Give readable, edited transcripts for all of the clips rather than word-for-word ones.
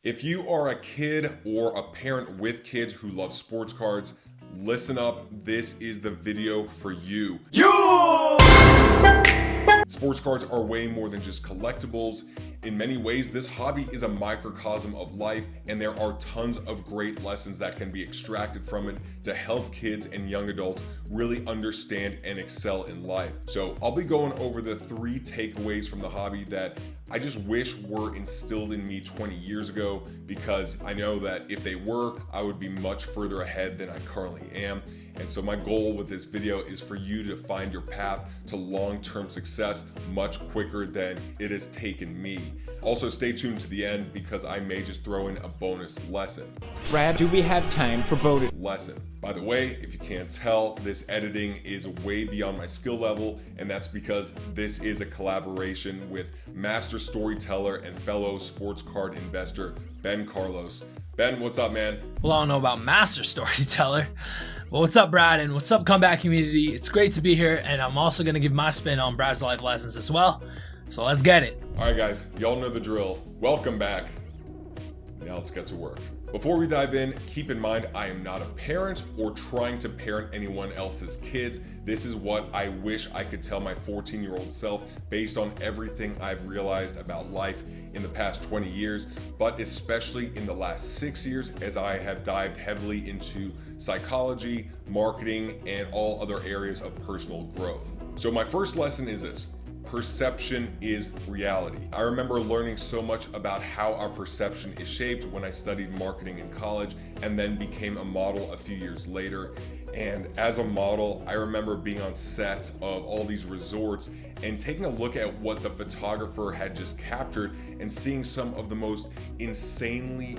If you are a kid or a parent with kids who love sports cards, listen up. This is the video for you. Sports cards are way more than just collectibles. In many ways, this hobby is a microcosm of life, and there are tons of great lessons that can be extracted from it to help kids and young adults really understand and excel in life. So I'll be going over the 3 takeaways from the hobby that I just wish were instilled in me 20 years ago, because I know that if they were, I would be much further ahead than I currently am. And so my goal with this video is for you to find your path to long-term success much quicker than it has taken me. Also, stay tuned to the end because I may just throw in a bonus lesson. Brad, do we have time for bonus lesson? By the way, if you can't tell, this editing is way beyond my skill level, and that's because this is a collaboration with master storyteller and fellow sports card investor, Ben Carlos. Ben, what's up, man? Well, I don't know about master storyteller. Well, what's up, Brad, and what's up, comeback community? It's great to be here, and I'm also going to give my spin on Brad's life lessons as well. So let's get it. All right, guys, y'all know the drill. Welcome back. Now let's get to work. Before we dive in, keep in mind I am not a parent or trying to parent anyone else's kids. This is what I wish I could tell my 14-year-old self based on everything I've realized about life in the past 20 years, but especially in the last 6 years as I have dived heavily into psychology, marketing, and all other areas of personal growth. So my first lesson is this: perception is reality. I remember learning so much about how our perception is shaped when I studied marketing in college and then became a model a few years later. And as a model, I remember being on sets of all these resorts and taking a look at what the photographer had just captured and seeing some of the most insanely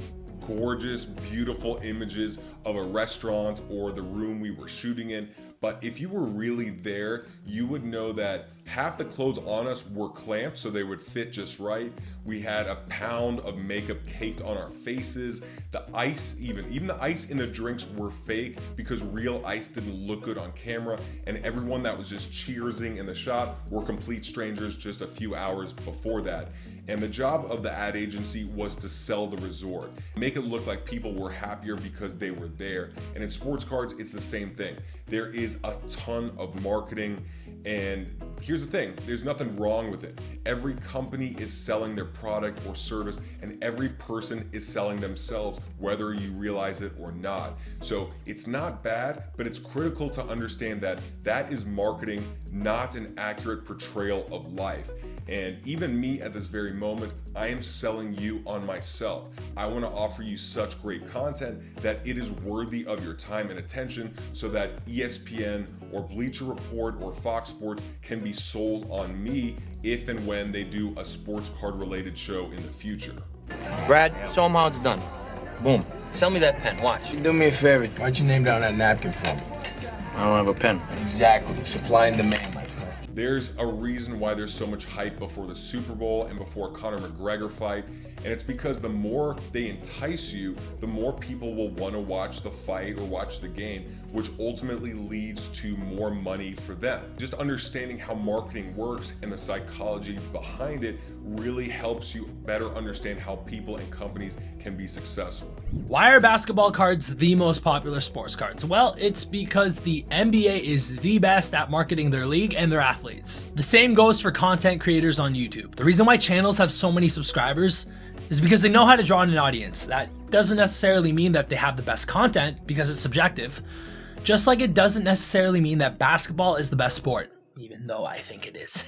gorgeous, beautiful images of a restaurant or the room we were shooting in. But if you were really there, you would know that half the clothes on us were clamped so they would fit just right. We had a pound of makeup caked on our faces. The ice, even the ice in the drinks were fake because real ice didn't look good on camera. And everyone that was just cheersing in the shot were complete strangers just a few hours before that. And the job of the ad agency was to sell the resort, make it look like people were happier because they were there. And in sports cards, it's the same thing. There is a ton of marketing, and here's the thing, there's nothing wrong with it. Every company is selling their product or service, and every person is selling themselves, whether you realize it or not. So it's not bad, but it's critical to understand that that is marketing, not an accurate portrayal of life. And even me at this very moment, I am selling you on myself. I want to offer you such great content that it is worthy of your time and attention so that ESPN or Bleacher Report or Fox Sports can be sold on me if and when they do a sports card related show in the future. Brad, show them how it's done. Boom. Sell me that pen. Watch. Do me a favor. Why'd you name down that napkin for me? I don't have a pen. Exactly. Supply and demand, my friend. There's a reason why there's so much hype before the Super Bowl and before Conor McGregor fight, and it's because the more they entice you, the more people will want to watch the fight or watch the game, which ultimately leads to more money for them. Just understanding how marketing works and the psychology behind it really helps you better understand how people and companies can be successful. Why are basketball cards the most popular sports cards? Well, it's because the NBA is the best at marketing their league and their athletes. The same goes for content creators on YouTube. The reason why channels have so many subscribers is because they know how to draw in an audience. That doesn't necessarily mean that they have the best content, because it's subjective. Just like it doesn't necessarily mean that basketball is the best sport, even though I think it is.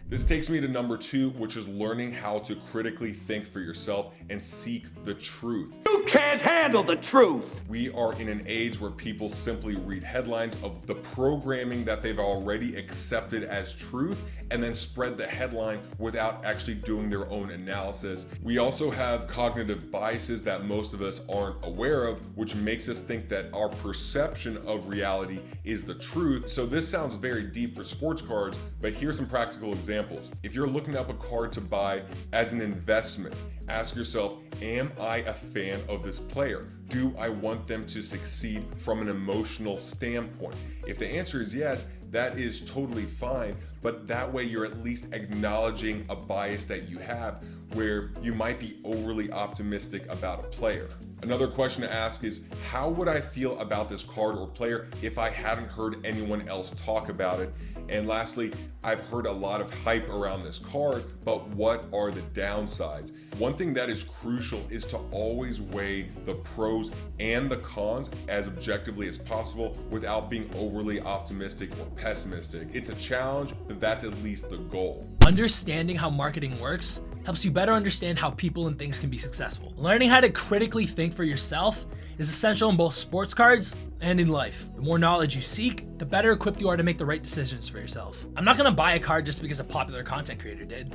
This takes me to number 2, which is learning how to critically think for yourself and seek the truth. You can't handle the truth. We are in an age where people simply read headlines of the programming that they've already accepted as truth and then spread the headline without actually doing their own analysis. We also have cognitive biases that most of us aren't aware of, which makes us think that our perception of reality is the truth. So this sounds very deep for sports sports cards, but here's some practical examples. If you're looking up a card to buy as an investment, ask yourself, am I a fan of this player? Do I want them to succeed from an emotional standpoint? If the answer is yes, that is totally fine, but that way you're at least acknowledging a bias that you have where you might be overly optimistic about a player. Another question to ask is, how would I feel about this card or player if I hadn't heard anyone else talk about it? And lastly, I've heard a lot of hype around this card, but what are the downsides? One thing that is crucial is to always weigh the pros and the cons as objectively as possible without being overly optimistic or pessimistic. It's a challenge, but that's at least the goal. Understanding how marketing works helps you better understand how people and things can be successful. Learning how to critically think for yourself is essential in both sports cards and in life. The more knowledge you seek, the better equipped you are to make the right decisions for yourself. I'm not gonna buy a card just because a popular content creator did,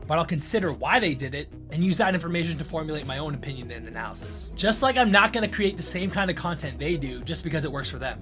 but I'll consider why they did it and use that information to formulate my own opinion and analysis. Just like I'm not gonna create the same kind of content they do just because it works for them.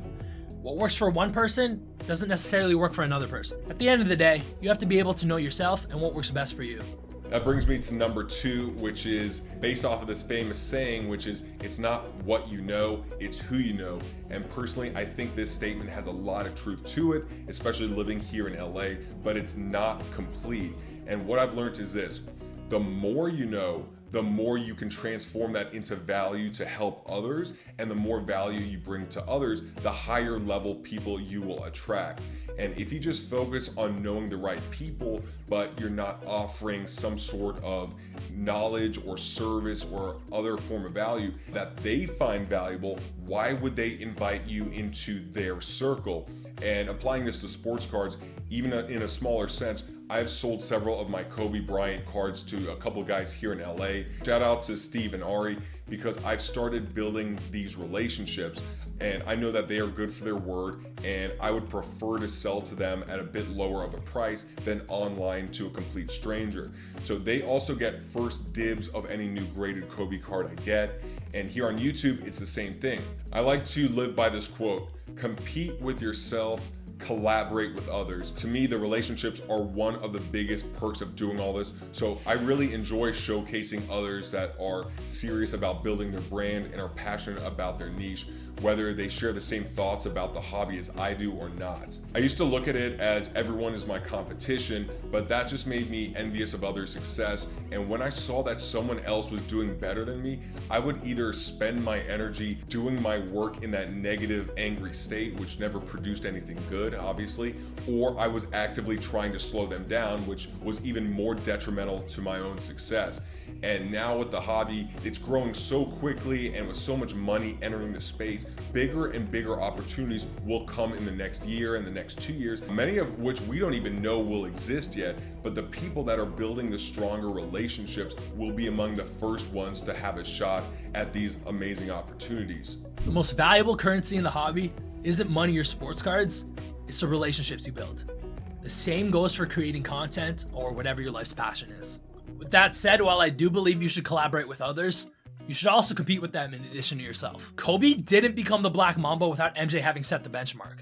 What works for one person doesn't necessarily work for another person. At the end of the day, you have to be able to know yourself and what works best for you. That brings me to number 2, which is based off of this famous saying, which is, it's not what you know, it's who you know. And personally, I think this statement has a lot of truth to it, especially living here in LA, but it's not complete. And what I've learned is this: the more you know, the more you can transform that into value to help others, and the more value you bring to others, the higher level people you will attract. And if you just focus on knowing the right people, but you're not offering some sort of knowledge or service or other form of value that they find valuable, why would they invite you into their circle? And applying this to sports cards, even in a smaller sense, I've sold several of my Kobe Bryant cards to a couple guys here in LA. Shout out to Steve and Ari, because I've started building these relationships and I know that they are good for their word, and I would prefer to sell to them at a bit lower of a price than online to a complete stranger. So they also get first dibs of any new graded Kobe card I get. And here on YouTube, it's the same thing. I like to live by this quote: compete with yourself, collaborate with others. To me, the relationships are one of the biggest perks of doing all this. So I really enjoy showcasing others that are serious about building their brand and are passionate about their niche, whether they share the same thoughts about the hobby as I do or not. I used to look at it as everyone is my competition, but that just made me envious of others' success. And when I saw that someone else was doing better than me, I would either spend my energy doing my work in that negative, angry state, which never produced anything good, obviously, or I was actively trying to slow them down, which was even more detrimental to my own success. And now with the hobby, it's growing so quickly, and with so much money entering the space, bigger and bigger opportunities will come in the next year and the next 2 years, many of which we don't even know will exist yet, but the people that are building the stronger relationships will be among the first ones to have a shot at these amazing opportunities. The most valuable currency in the hobby isn't money or sports cards, it's the relationships you build. The same goes for creating content or whatever your life's passion is. With that said, while I do believe you should collaborate with others, you should also compete with them in addition to yourself. Kobe didn't become the Black Mamba without MJ having set the benchmark.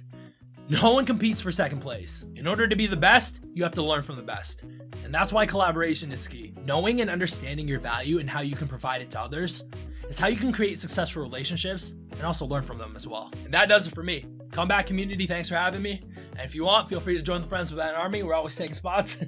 No one competes for second place. In order to be the best, you have to learn from the best. And that's why collaboration is key. Knowing and understanding your value and how you can provide it to others is how you can create successful relationships and also learn from them as well. And that does it for me. Come back, community. Thanks for having me. And if you want, feel free to join the Friends with an Army. We're always taking spots.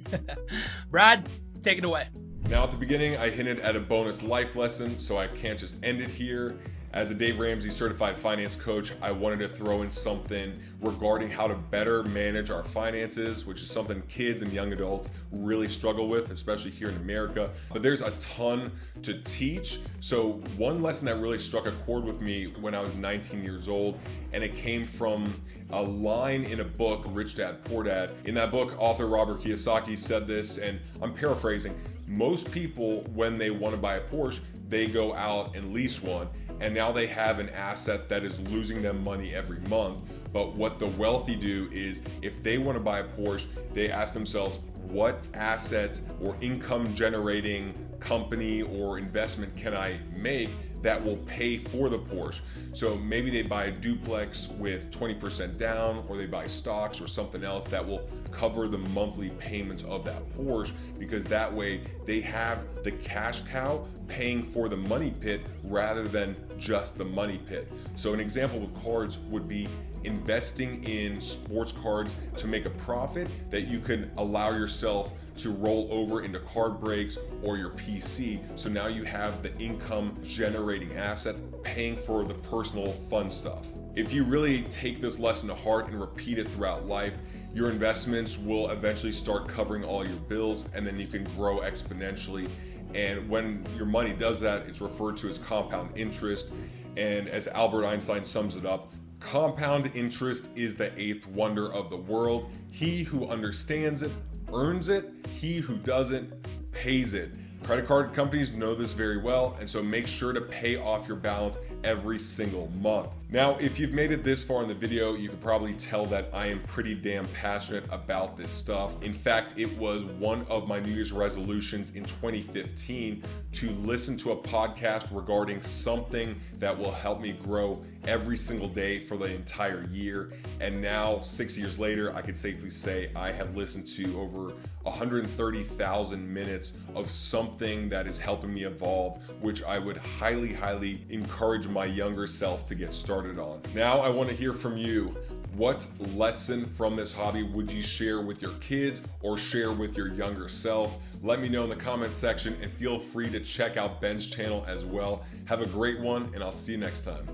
Brad, take it away. Now at the beginning, I hinted at a bonus life lesson, so I can't just end it here. As a Dave Ramsey certified finance coach, I wanted to throw in something regarding how to better manage our finances, which is something kids and young adults really struggle with, especially here in America. But there's a ton to teach. So one lesson that really struck a chord with me when I was 19 years old, and it came from a line in a book, Rich Dad, Poor Dad. In that book, author Robert Kiyosaki said this, and I'm paraphrasing: most people, when they want to buy a Porsche, they go out and lease one, and now they have an asset that is losing them money every month. But what the wealthy do is, if they want to buy a Porsche, they ask themselves, what asset or income generating company or investment can I make that will pay for the Porsche. So maybe they buy a duplex with 20% down, or they buy stocks or something else that will cover the monthly payments of that Porsche, because that way they have the cash cow paying for the money pit rather than just the money pit. So an example with cards would be investing in sports cards to make a profit that you can allow yourself to roll over into card breaks or your PC. So now you have the income generating asset paying for the personal fun stuff. If you really take this lesson to heart and repeat it throughout life, your investments will eventually start covering all your bills, and then you can grow exponentially. And when your money does that, it's referred to as compound interest. And as Albert Einstein sums it up, compound interest is the eighth wonder of the world. He who understands it earns it. He who doesn't pays it. Credit card companies know this very well, and so make sure to pay off your balance every single month. Now, if you've made it this far in the video, you can probably tell that I am pretty damn passionate about this stuff. In fact, it was one of my New Year's resolutions in 2015 to listen to a podcast regarding something that will help me grow every single day for the entire year. And now, 6 years later, I could safely say I have listened to over 130,000 minutes of something that is helping me evolve, which I would highly encourage my younger self to get started on. Now I want to hear from you. What lesson from this hobby would you share with your kids or share with your younger self? Let me know in the comments section, and feel free to check out Ben's channel as well. Have a great one, and I'll see you next time.